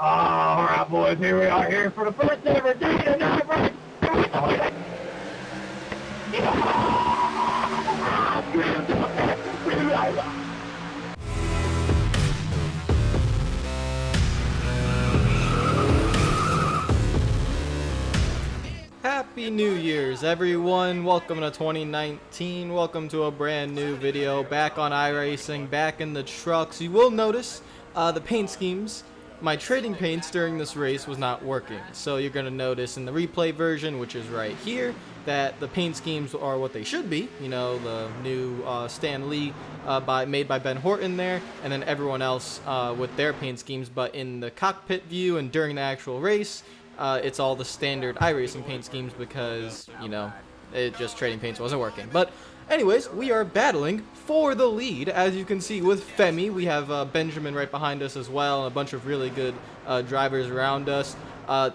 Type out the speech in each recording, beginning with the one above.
All right, boys, here we are here for the first ever day and night race. Happy New Year's, everyone. Welcome to 2019. Welcome to a brand new video. Back on iRacing, back in the trucks. You will notice the paint schemes. My trading paints during this race was not working. So you're going to notice in the replay version, which is right here, that the paint schemes are what they should be. You know, the new Stan Lee made by Ben Horton there, and then everyone else with their paint schemes. But in the cockpit view and during the actual race, it's all the standard iRacing paint schemes because, you know, it just trading paints wasn't working. But anyways, we are battling for the lead, as you can see with Femi. We have Benjamin right behind us as well, and a bunch of really good drivers around us.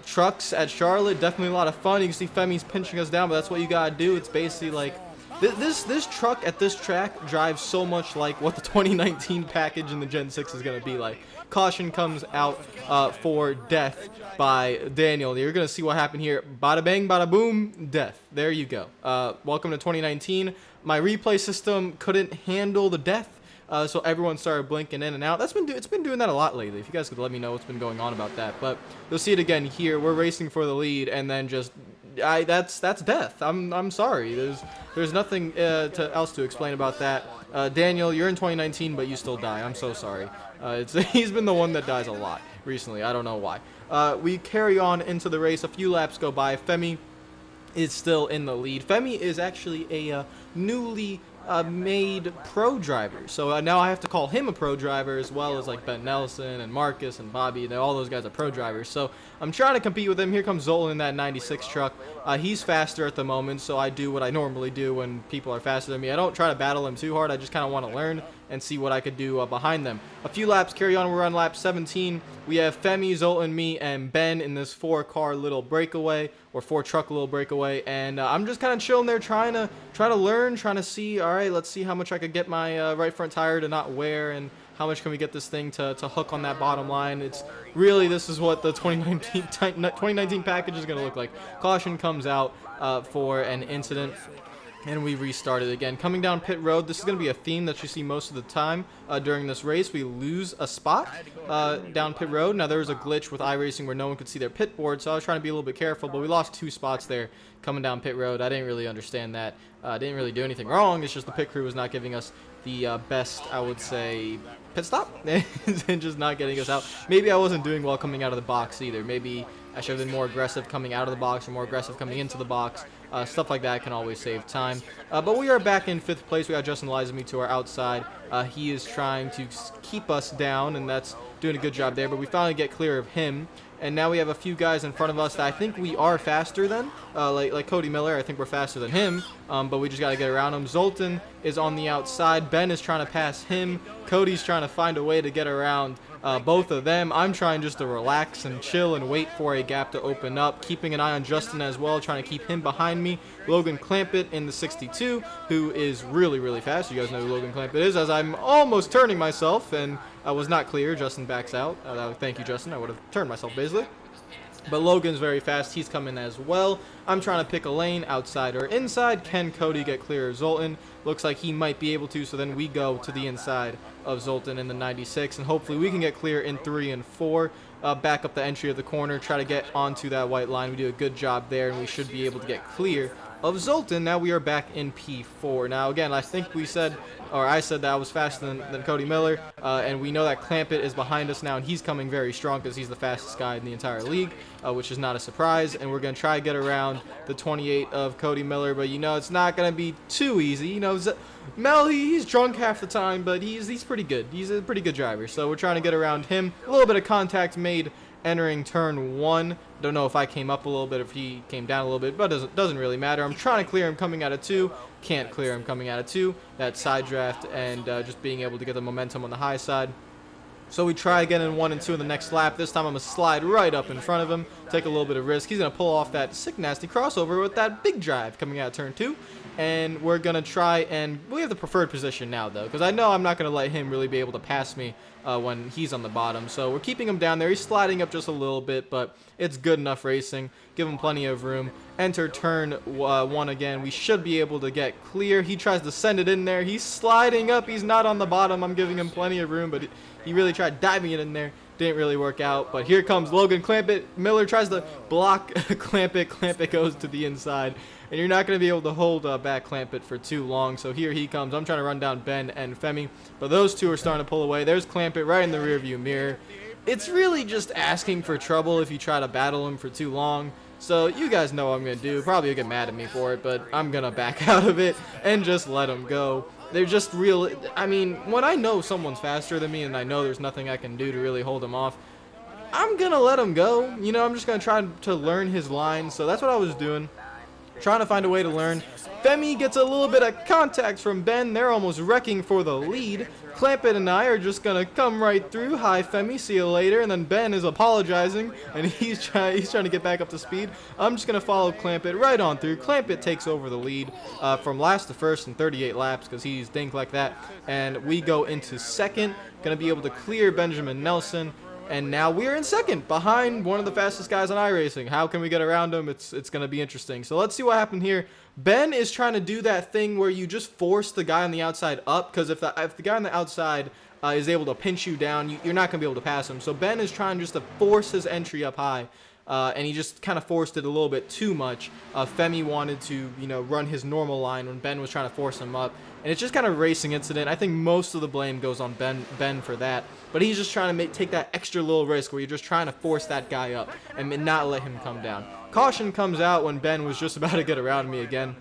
Trucks at Charlotte, definitely a lot of fun. You can see Femi's pinching us down, but that's what you gotta do. It's basically like this truck at this track drives so much like what the 2019 package in the Gen 6 is gonna be like. Caution comes out for death by Daniel. You're going to see what happened here. Bada bang, bada boom, death. There you go. Welcome to 2019. My replay system couldn't handle the death, so everyone started blinking in and out. It's been doing that a lot lately. If you guys could let me know what's been going on about that. But you'll see it again here. We're racing for the lead, and then just that's death. I'm sorry. There's nothing else to explain about that. Daniel, you're in 2019, but you still die. I'm so sorry. He's been the one that dies a lot recently. I don't know why. We carry on into the race. A few laps go by. Femi is still in the lead. Femi is actually a newly made pro driver. So now I have to call him a pro driver, as well as like Ben Nelson and Marcus and Bobby. All those guys are pro drivers. So I'm trying to compete with him. Here comes Zolan in that 96 truck. He's faster at the moment, so I do what I normally do when people are faster than me. I don't try to battle him too hard. I just kind of want to learn and see what I could do behind them. A few laps carry on. We're on lap 17. We have Femi, Zoltan, me, and Ben in this 4-car little breakaway, or 4-truck little breakaway, and I'm just kind of chilling there, trying to learn, trying to see. All right, let's see how much I could get my right front tire to not wear, and how much can we get this thing to hook on that bottom line. It's really, this is what the 2019 package is going to look like. Caution comes out for an incident, and we restarted again. Coming down pit road, this is going to be a theme that you see most of the time during this race. We lose a spot down pit road. Now, there was a glitch with iRacing where no one could see their pit board, so I was trying to be a little bit careful, but we lost 2 spots there coming down pit road. I didn't really understand that. Didn't really do anything wrong. It's just the pit crew was not giving us the best, I would say, pit stop and just not getting us out. Maybe I wasn't doing well coming out of the box either. Maybe I should have been more aggressive coming out of the box or more aggressive coming into the box. Stuff like that can always save time. But we are back in 5th place. We got Justin Lizamy to our outside. He is trying to keep us down, and that's doing a good job there. But we finally get clear of him. And now we have a few guys in front of us that I think we are faster than. Like Cody Miller, I think we're faster than him. But we just got to get around him. Zoltan is on the outside. Ben is trying to pass him. Cody's trying to find a way to get around both of them. I'm trying just to relax and chill and wait for a gap to open up. Keeping an eye on Justin as well, trying to keep him behind me. Logan Clampett in the 62, who is really, really fast. You guys know who Logan Clampett is, as I'm almost turning myself, and I was not clear. Justin backs out. Thank you, Justin. I would have turned myself, basically. But Logan's very fast. He's coming as well. I'm trying to pick a lane, outside or inside. Can Cody get clear of Zoltan? Looks like he might be able to, so then we go to the inside of Zoltan in the 96, and hopefully we can get clear in 3 and 4. Back up the entry of the corner, try to get onto that white line. We do a good job there, and we should be able to get clear of Zoltan. Now we are back in P4. Now, again, I think we said, or I said that I was faster than Cody Miller, and we know that Clampett is behind us now, and he's coming very strong because he's the fastest guy in the entire league, which is not a surprise. And we're going to try to get around the 28 of Cody Miller, but you know it's not going to be too easy. You know, Mel, he's drunk half the time, but he's pretty good. He's a pretty good driver, so we're trying to get around him. A little bit of contact made entering turn 1. Don't know if I came up a little bit, if he came down a little bit, but doesn't really matter. I'm trying to clear him coming out of 2. Can't clear him coming out of 2. That side draft and just being able to get the momentum on the high side. So we try again in 1 and 2 in the next lap. This time I'm going to slide right up in front of him, take a little bit of risk. He's going to pull off that sick, nasty crossover with that big drive coming out of turn 2. And we're going to try, and we have the preferred position now, though, because I know I'm not going to let him really be able to pass me when he's on the bottom. So we're keeping him down there. He's sliding up just a little bit, but it's good enough racing. Give him plenty of room. Enter turn 1 again. We should be able to get clear. He tries to send it in there. He's sliding up. He's not on the bottom. I'm giving him plenty of room, but he really tried diving it in there. Didn't really work out, but here comes Logan. Clamp it. Miller tries to block Clamp it. Clamp it goes to the inside, and you're not going to be able to hold back Clamp it for too long. So here he comes. I'm trying to run down Ben and Femi, but those two are starting to pull away. There's Clamp it right in the rearview mirror. It's really just asking for trouble if you try to battle him for too long. So you guys know what I'm going to do. Probably you'll get mad at me for it, but I'm going to back out of it and just let him go. They're just real. I mean, when I know someone's faster than me and I know there's nothing I can do to really hold him off, I'm going to let him go. You know, I'm just going to try to learn his line. So that's what I was doing, trying to find a way to learn. Femi gets a little bit of contact from Ben. They're almost wrecking for the lead. Clamp it and I are just going to come right through. Hi, Femi. See you later. And then Ben is apologizing, and he's trying to get back up to speed. I'm just going to follow Clamp it right on through. Clamp it takes over the lead from last to first in 38 laps because he's dink like that. And we go into second. Going to be able to clear Benjamin Nelson. And now we're in second, behind one of the fastest guys on iRacing. How can we get around him? It's going to be interesting. So let's see what happened here. Ben is trying to do that thing where you just force the guy on the outside up, because if the guy on the outside is able to pinch you down, you're not going to be able to pass him. So Ben is trying just to force his entry up high. And he just kind of forced it a little bit too much. Femi wanted to, run his normal line when Ben was trying to force him up. And it's just kind of a racing incident. I think most of the blame goes on Ben for that. But he's just trying to take that extra little risk where you're just trying to force that guy up and not let him come down. Caution comes out when Ben was just about to get around me again.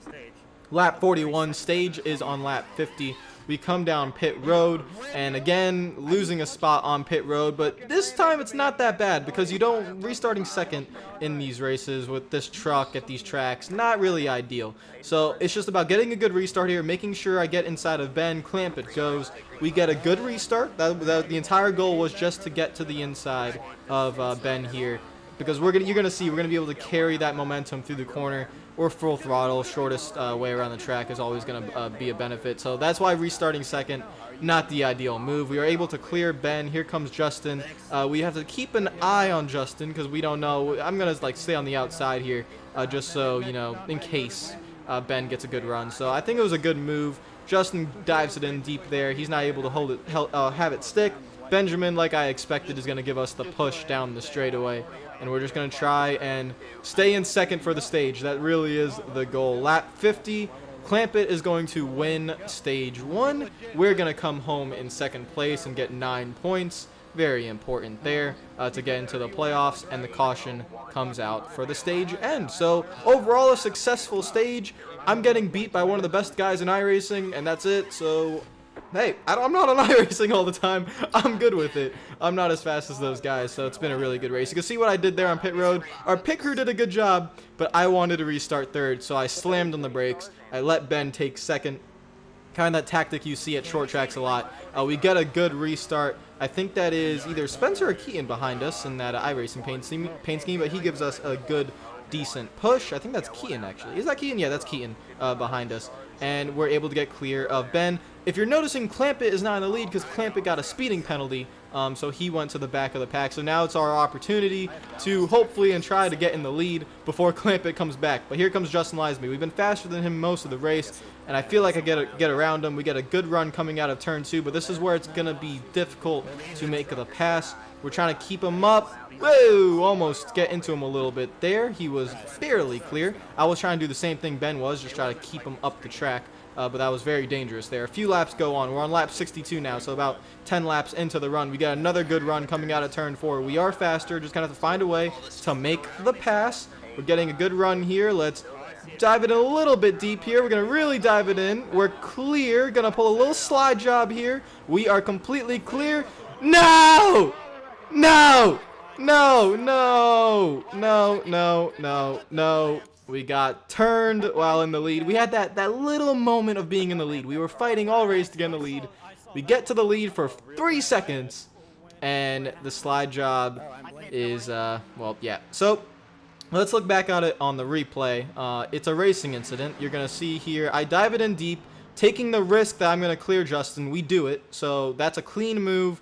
Lap 41, stage is on lap 50. We come down pit road, and again, losing a spot on pit road, but this time it's not that bad because restarting second in these races with this truck at these tracks, not really ideal. So it's just about getting a good restart here, making sure I get inside of Ben, Clamp it goes. We get a good restart. The entire goal was just to get to the inside of Ben here, because you're gonna see we're gonna be able to carry that momentum through the corner. Or full throttle, shortest way around the track is always going to be a benefit. So that's why restarting second, not the ideal move. We are able to clear Ben. Here comes Justin. We have to keep an eye on Justin because we don't know. I'm going to stay on the outside here just so, in case Ben gets a good run. So I think it was a good move. Justin dives it in deep there. He's not able to have it stick. Benjamin, like I expected, is going to give us the push down the straightaway. And we're just going to try and stay in second for the stage. That really is the goal. Lap 50, Clamp it is going to win stage 1. We're going to come home in second place and get 9 points. Very important there to get into the playoffs. And the caution comes out for the stage end. So overall, a successful stage. I'm getting beat by one of the best guys in iRacing, and that's it. So hey, I'm not on iRacing all the time. I'm good with it. I'm not as fast as those guys, so it's been a really good race. You can see what I did there on pit road. Our pit crew did a good job, but I wanted to restart third, so I slammed on the brakes. I let Ben take second. Kind of that tactic you see at short tracks a lot. We get a good restart. I think that is either Spencer or Keaton behind us in that iRacing paint scheme, but he gives us a good, decent push. I think that's Keaton, actually. Is that Keaton? Yeah, that's Keaton behind us. And we're able to get clear of Ben. If you're noticing, Clamp it is not in the lead because Clamp it got a speeding penalty, so he went to the back of the pack. So now it's our opportunity to hopefully and try to get in the lead before Clamp it comes back. But here comes Justin Lisby. We've been faster than him most of the race, and I feel like I get around him. We get a good run coming out of turn 2, but this is where it's going to be difficult to make the pass. We're trying to keep him up. Whoa, almost get into him a little bit there. He was barely clear. I was trying to do the same thing Ben was, just try to keep him up the track. But that was very dangerous there. A few laps go on. We're on lap 62 now, so about 10 laps into the run. We got another good run coming out of turn 4. We are faster, just kind of have to find a way to make the pass. We're getting a good run here. Let's dive it in a little bit deep here. We're going to really dive it in. We're clear. Going to pull a little slide job here. We are completely clear. No! No! No, no, no, no, no, no. We got turned while in the lead. We had that little moment of being in the lead. We were fighting all race to get in the lead. We get to the lead for 3 seconds, and the slide job is, well, yeah. So let's look back at it on the replay. It's a racing incident. You're going to see here, I dive it in deep, taking the risk that I'm going to clear Justin. We do it, so that's a clean move.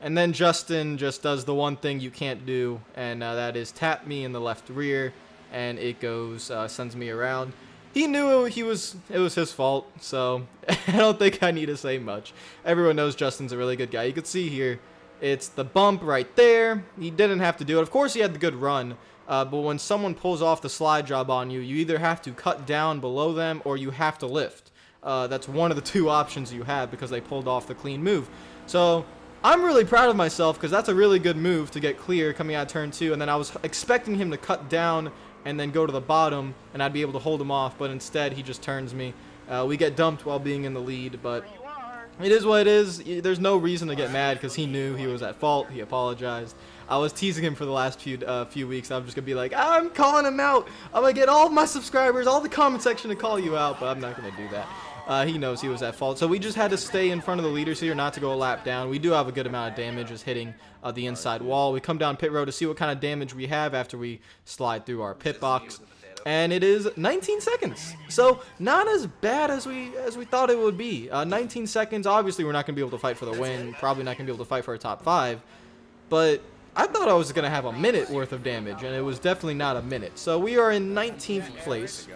And then Justin just does the one thing you can't do, and that is tap me in the left rear, and it goes, sends me around. He knew it was his fault, so I don't think I need to say much. Everyone knows Justin's a really good guy. You can see here, it's the bump right there. He didn't have to do it. Of course, he had the good run, but when someone pulls off the slide job on you, you either have to cut down below them or you have to lift. That's one of the two options you have because they pulled off the clean move. So I'm really proud of myself because that's a really good move to get clear coming out of turn 2. And then I was expecting him to cut down and then go to the bottom, and I'd be able to hold him off, but instead he just turns me. We get dumped while being in the lead, but it is what it is. There's no reason to get mad because he knew he was at fault. He apologized. I was teasing him for the last few weeks. I'm just going to be like, I'm calling him out. I'm going to get all of my subscribers, all the comment section to call you out, but I'm not going to do that. He knows he was at fault. So we just had to stay in front of the leaders here, not to go a lap down. We do have a good amount of damage just hitting the inside wall. We come down pit road to see what kind of damage we have after we slide through our pit box. And it is 19 seconds. So not as bad as we thought it would be. 19 seconds. Obviously, we're not going to be able to fight for the win. Probably not going to be able to fight for a top 5. But I thought I was going to have a minute worth of damage, and it was definitely not a minute. So we are in 19th place.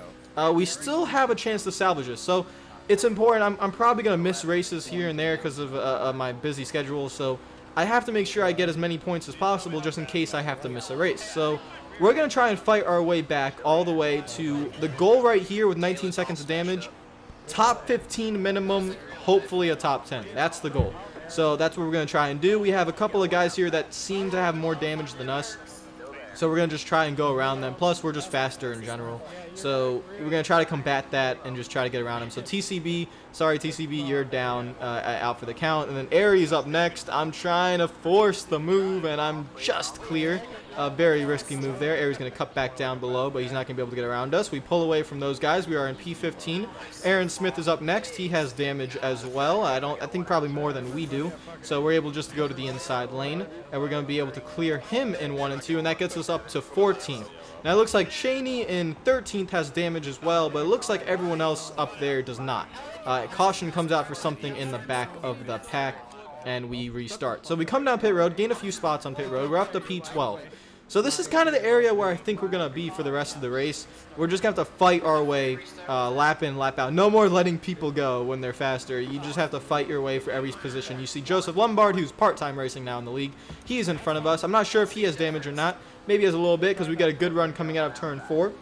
We still have a chance to salvage this. So it's important. I'm probably going to miss races here and there because of my busy schedule. So I have to make sure I get as many points as possible just in case I have to miss a race. So we're going to try and fight our way back all the way to the goal right here with 19 seconds of damage. Top 15 minimum, hopefully a top 10. That's the goal. So that's what we're going to try and do. We have a couple of guys here that seem to have more damage than us. So we're going to just try and go around them. Plus, we're just faster in general. So we're going to try to combat that and just try to get around them. So TCB, sorry TCB, you're down, out for the count. And then Aries up next. I'm trying to force the move, and I'm just clear. A very risky move there. Aries going to cut back down below, but he's not going to be able to get around us. We pull away from those guys. We are in P15. Aaron Smith is up next. He has damage as well. I think probably more than we do. So we're able just to go to the inside lane, and we're going to be able to clear him in 1 and 2, and that gets us up to 14th. Now it looks like Cheney in 13th has damage as well, but it looks like everyone else up there does not. Caution comes out for something in the back of the pack, and we restart. So we come down pit road, gain a few spots on pit road. We're up to P12. So this is kind of the area where I think we're going to be for the rest of the race. We're just going to have to fight our way, lap in, lap out. No more letting people go when they're faster. You just have to fight your way for every position. You see Joseph Lombard, who's part-time racing now in the league. He's in front of us. I'm not sure if he has damage or not. Maybe he has a little bit because we got a good run coming out of turn 4.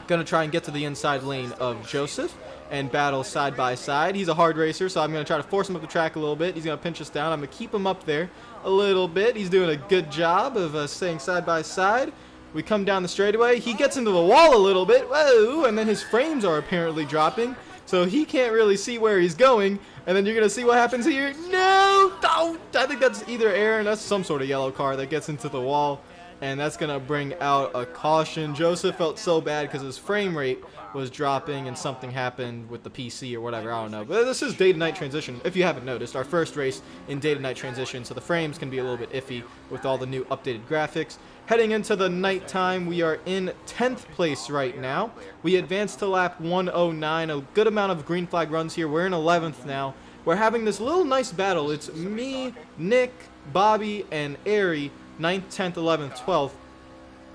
Going to try and get to the inside lane of Joseph and battle side by side. He's a hard racer, so I'm going to try to force him up the track a little bit. He's going to pinch us down. I'm going to keep him up there a little bit. He's doing a good job of staying side by side. We come down the straightaway. He gets into the wall a little bit. Whoa! And then his frames are apparently dropping, so he can't really see where he's going. And then you're going to see what happens here. No! Don't! I think that's either Aaron. That's some sort of yellow car that gets into the wall. And that's going to bring out a caution. Joseph felt so bad because his frame rate was dropping and something happened with the PC or whatever. I don't know. But this is day to night transition, if you haven't noticed. Our first race in day to night transition, so the frames can be a little bit iffy with all the new updated graphics. Heading into the nighttime, we are in 10th place right now. We advanced to lap 109. A good amount of green flag runs here. We're in 11th now. We're having this little nice battle. It's me, Nick, Bobby, and Ari. 9th, 10th, 11th, 12th.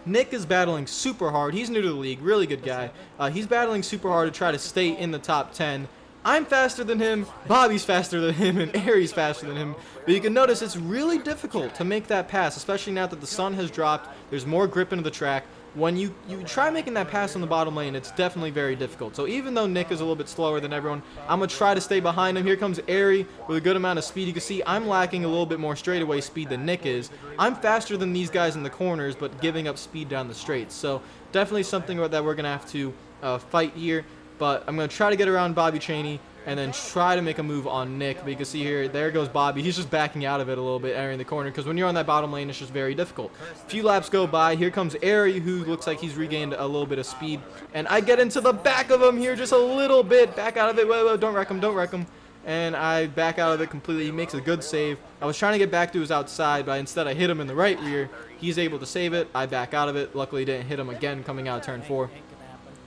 Nick is battling super hard. He's new to the league, really good guy. He's battling super hard to try to stay in the top 10. I'm faster than him, Bobby's faster than him, and Aries faster than him. But you can notice it's really difficult to make that pass, especially now that the sun has dropped. There's more grip into the track. When you try making that pass on the bottom lane, it's definitely very difficult. So even though Nick is a little bit slower than everyone, I'm going to try to stay behind him. Here comes Ari with a good amount of speed. You can see I'm lacking a little bit more straightaway speed than Nick is. I'm faster than these guys in the corners, but giving up speed down the straights. So definitely something that we're going to have to fight here. But I'm going to try to get around Bobby Cheney and then try to make a move on Nick. But you can see here, there goes Bobby. He's just backing out of it a little bit, entering the corner, because when you're on that bottom lane, it's just very difficult. A few laps go by. Here comes Ari, who looks like he's regained a little bit of speed. And I get into the back of him here just a little bit. Back out of it. Whoa, don't wreck him, don't wreck him. And I back out of it completely. He makes a good save. I was trying to get back to his outside, but instead I hit him in the right rear. He's able to save it. I back out of it. Luckily, didn't hit him again coming out of turn 4.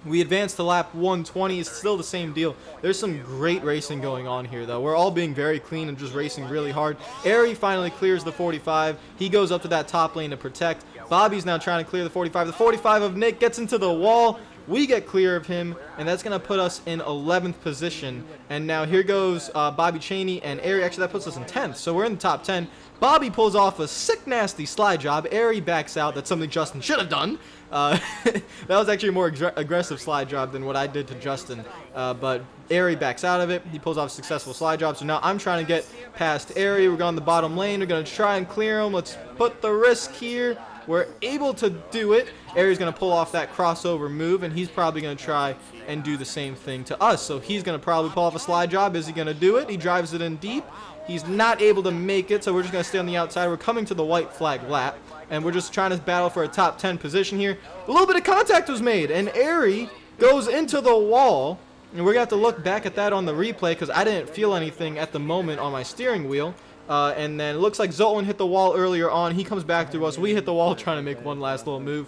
We advanced to lap 120. It's still the same deal. There's some great racing going on here, though. We're all being very clean and just racing really hard. Ari finally clears the 45. He goes up to that top lane to protect. Bobby's now trying to clear the 45. The 45 of Nick gets into the wall. We get clear of him, and that's going to put us in 11th position. And now here goes Bobby Cheney and Ari. Actually, that puts us in 10th, so we're in the top 10. Bobby pulls off a sick, nasty slide job. Ari backs out. That's something Justin should have done. That was actually a more aggressive slide job than what I did to Justin. But Ari backs out of it. He pulls off a successful slide job. So now I'm trying to get past Ari. We're going the bottom lane. We're going to try and clear him. Let's put the risk here. We're able to do it. Ari's going to pull off that crossover move, and he's probably going to try and do the same thing to us. So he's going to probably pull off a slide job. Is he going to do it? He drives it in deep. He's not able to make it, so we're just going to stay on the outside. We're coming to the white flag lap, and we're just trying to battle for a top 10 position here. A little bit of contact was made, and Ari goes into the wall, and we're going to have to look back at that on the replay because I didn't feel anything at the moment on my steering wheel. And then it looks like Zoltan hit the wall earlier on. He comes back to us. We hit the wall trying to make one last little move.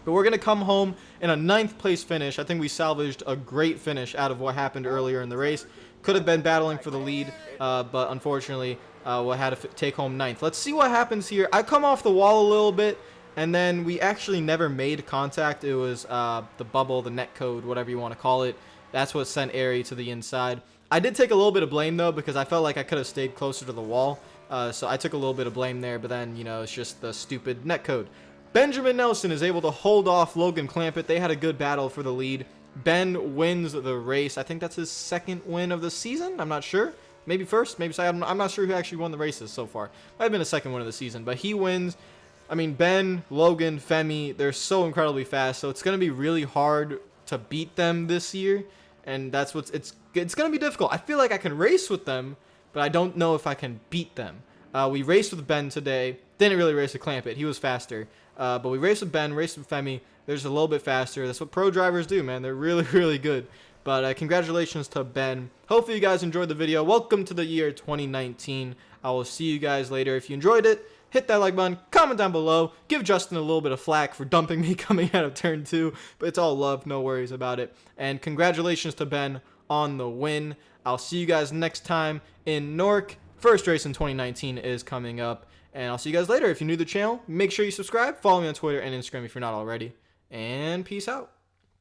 But we're going to come home in a 9th place finish. I think we salvaged a great finish out of what happened earlier in the race. Could have been battling for the lead, but unfortunately, we had to take home 9th. Let's see what happens here. I come off the wall a little bit, and then we actually never made contact. It was the bubble, the net code, whatever you want to call it. That's what sent Ari to the inside. I did take a little bit of blame, though, because I felt like I could have stayed closer to the wall. So I took a little bit of blame there, but then, you know, it's just the stupid net code. Benjamin Nelson is able to hold off Logan Clampett. They had a good battle for the lead. Ben wins the race. I think that's his 2nd win of the season. I'm not sure. Maybe first, maybe second. I'm not sure who actually won the races so far. Might have been a 2nd win of the season, but he wins. I mean, Ben, Logan, Femi, they're so incredibly fast, so it's going to be really hard to beat them this year, and that's what's it's going to be difficult. I feel like I can race with them, but I don't know if I can beat them. We raced with Ben today. Didn't really race with Clampett. He was faster. But we raced with Ben, raced with Femi. They're just a little bit faster. That's what pro drivers do, man. They're really, really good. But congratulations to Ben. Hopefully you guys enjoyed the video. Welcome to the year 2019. I will see you guys later. If you enjoyed it, hit that like button, comment down below. Give Justin a little bit of flack for dumping me coming out of turn 2. But it's all love. No worries about it. And congratulations to Ben on the win. I'll see you guys next time in Newark. First race in 2019 is coming up. And I'll see you guys later. If you're new to the channel, make sure you subscribe. Follow me on Twitter and Instagram if you're not already. And peace out.